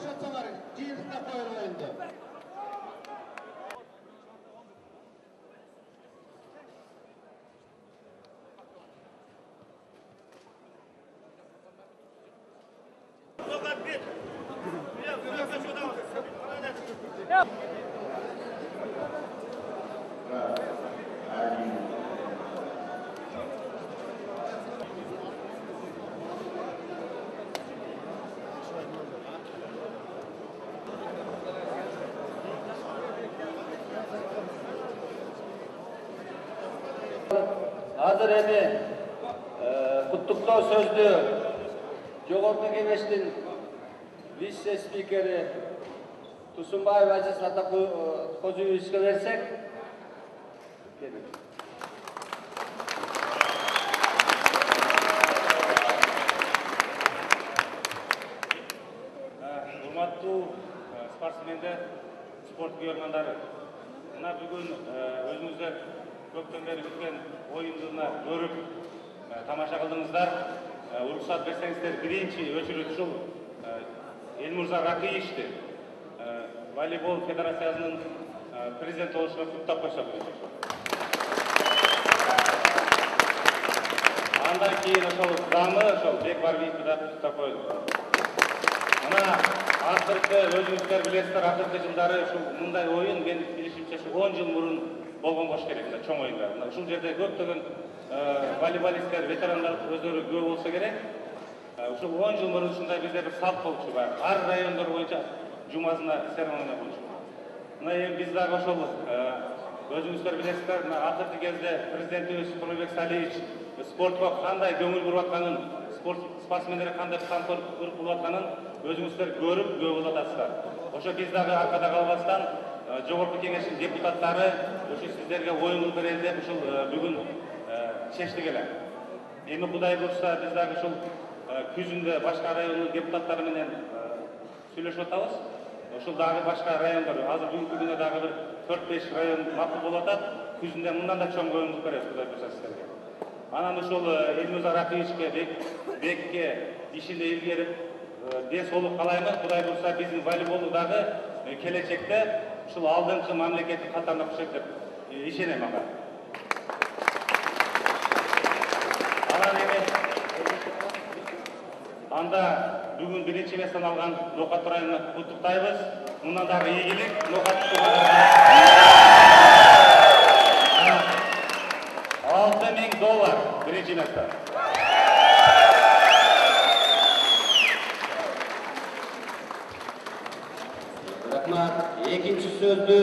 boşaltsalar, cihazına koyun oyunda. Hazır endi kutlуктоо сөздү Жогорку Кеңештин вице спикери Тусунбаев Азиз Атакожоевичке берсек. Урматтуу спортсмендер, спорт күйөрмандары, мына бүгүн өзүңүздөр көптөн бери күткөн оюнду көрүп тамаша кылдыңыздар. Уруксат берсеңиздер, биринчи өчүрүп ушул Элмурза Ракиевичти волейбол федерациясынын президенти болушуна куттап койсок. Андан кийин ошол дамы ошол Бекбарбиевди да куттап коелук. Мына акыркы өзүңүздөр билесиздер, акыркы жылдары ушул мындай оюн мен билишимче 10 жыл мурун болгон болуш керек, мына чоң оюндар. Мына ушул жерде көптөгөн волейболисттер, ветерандар өздөрү күбө болсо керек. Ушул 10 жыл мурун ушундай бизде бир салт болчу бар. Ар райондор боюнча жумасына церемония болчу. Мына эми биз дагы ошол өзүңүздөр билесиздер, мына акыркы кезде президентибиз Турмунбек Салиевич спортко кандай көңүл буруп атканын, спортсмендерге кандай камкорлук кылып атканын өзүңүздөр көрүп күбө болуп атасыздар. Ошо биз дагы аркада калбастан Жогорку Кеңештин депутаттары ошо сиздерге оюн кылып берели деп ушул бүгүн чечтик эле. Эми Кудай буйрса биз дагы ушул күзүндө башка райондун депутаттары менен сүйлөшүп атабыз. Ошол дагы башка райондор, азыр бүгүнкү күндө дагы бир 4-5 район макул болуп атат. Күзүндө мындан да чоң оюн кылып беребиз, Кудай буйрса сиздерге. Анан ушул Элмурза Ракиевичке, Бекке ишинде илгерип ден соолук каалаймын. Кудай буйрса биздин волейболду дагы келечекте ушул алдыңкы мамлекеттик катарына кошот деп ишенем ага. Анан эми анда бүгүн биринчи месттен алган Ноокат районуна куттуктайбыз. Мындан дагы ийгилик Ноокат $6,000 биринчи месте. Рахмат. Экинчи сөздү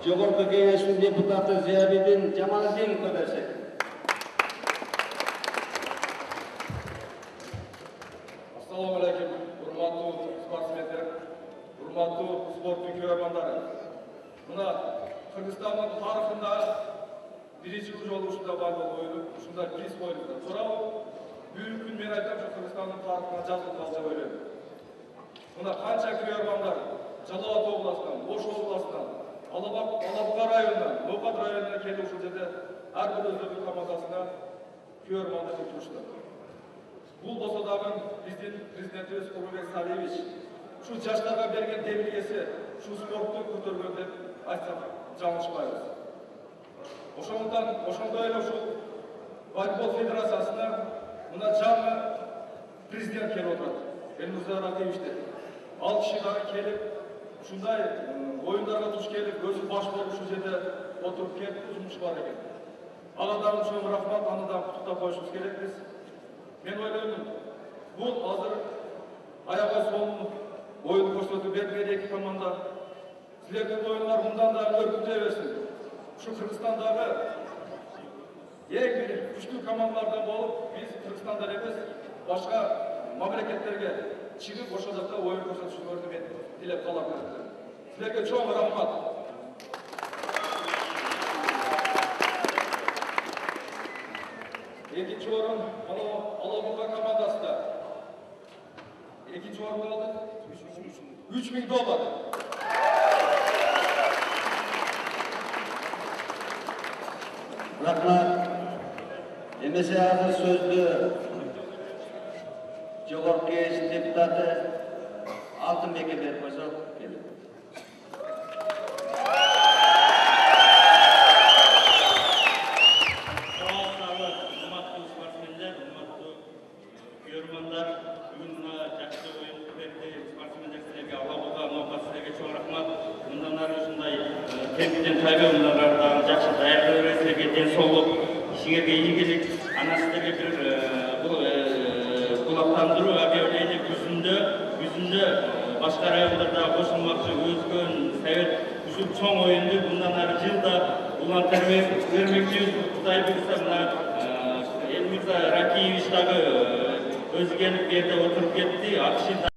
Жогорку Кеңештин депутаты Зиябидин Жамалдиновго берсек. Assalamu alaikum, урматтуу спортсмендер, урматтуу спорттун көрөрмандары. Мына Кыргызстандын тарыхында биринчи жолу ушундай байбол коюлуп, ушундай приз коюлду. Туурабы? Бүгүнкү күн мен айтам, ушу Кыргызстандын тарыхына жазылып калса деп ойлойм. Мына канча көрөрмандар Жалал Абад областынан, Ош областынан, Алабуга районунан, Ноокат районуна келип ушул жерде ар бир өздөрүнүн командасына көрөрмандар утурушту. Бул болсо дагы биздин президентибиз Турмунбек Салиевич ушул жаштарга берген демилгеси ушул спортту көтөргөн деп айтсак жаңылышпайбыз. Ошондой эле ушул волейбол федерациясына мына жаңы президент келип отурат, Элмурза Ракиевич деп. Ал киши дагы келип ушундай оюндарга туш келип, өзү баш болуп ушул жерде отуруп келип жумуш бар экен. Ага дагы чоң рахмат, аны дагы куттуктап коюшубуз керекпиз. Мен ойлоймун, бул азыр аябай сонун оюн көрсөтүп берген эки команда. Силердин оюндар мындан да өркүндөй берсин. Ушу Кыргызстандагы эң бир күчтүү командалардан болуп, биз Кыргызстанда эмес, башка мамлекеттерге чыгып ошол жакта оюн көрсөтүшүңөрдү мен тилеп калам. Силерге чоң рахмат. Экинчи орун Алабуга командасында. Экинчи орунду алды $3,000. Рахмат. Эмесе азыр сөздү Жогорку Кеңештин депутаты алтын беке беріп қойса келеді. Урматтуу спортсмендер, урматтуу көрөрмандар, бүгүн мына жакшы оюн берди спортсмендер силерге Алла буга ноокат силерге чоң рахмат. Мындан ары ушундай темпден тайбай мындан ары дагы жакшы даярдык берет, силерге ден соолук, ишиңерге ийгилик, анан силерге бир кулактандыруу объявление күзүндө башка райондордо кошулмакчы өзгөн совет ушул чоң оюнду мындан ары жылда улан бермекчибиз. Кудай буйрса мына Элмирза Ракиевич дагы өзү келип бу жерде отуруп кетти.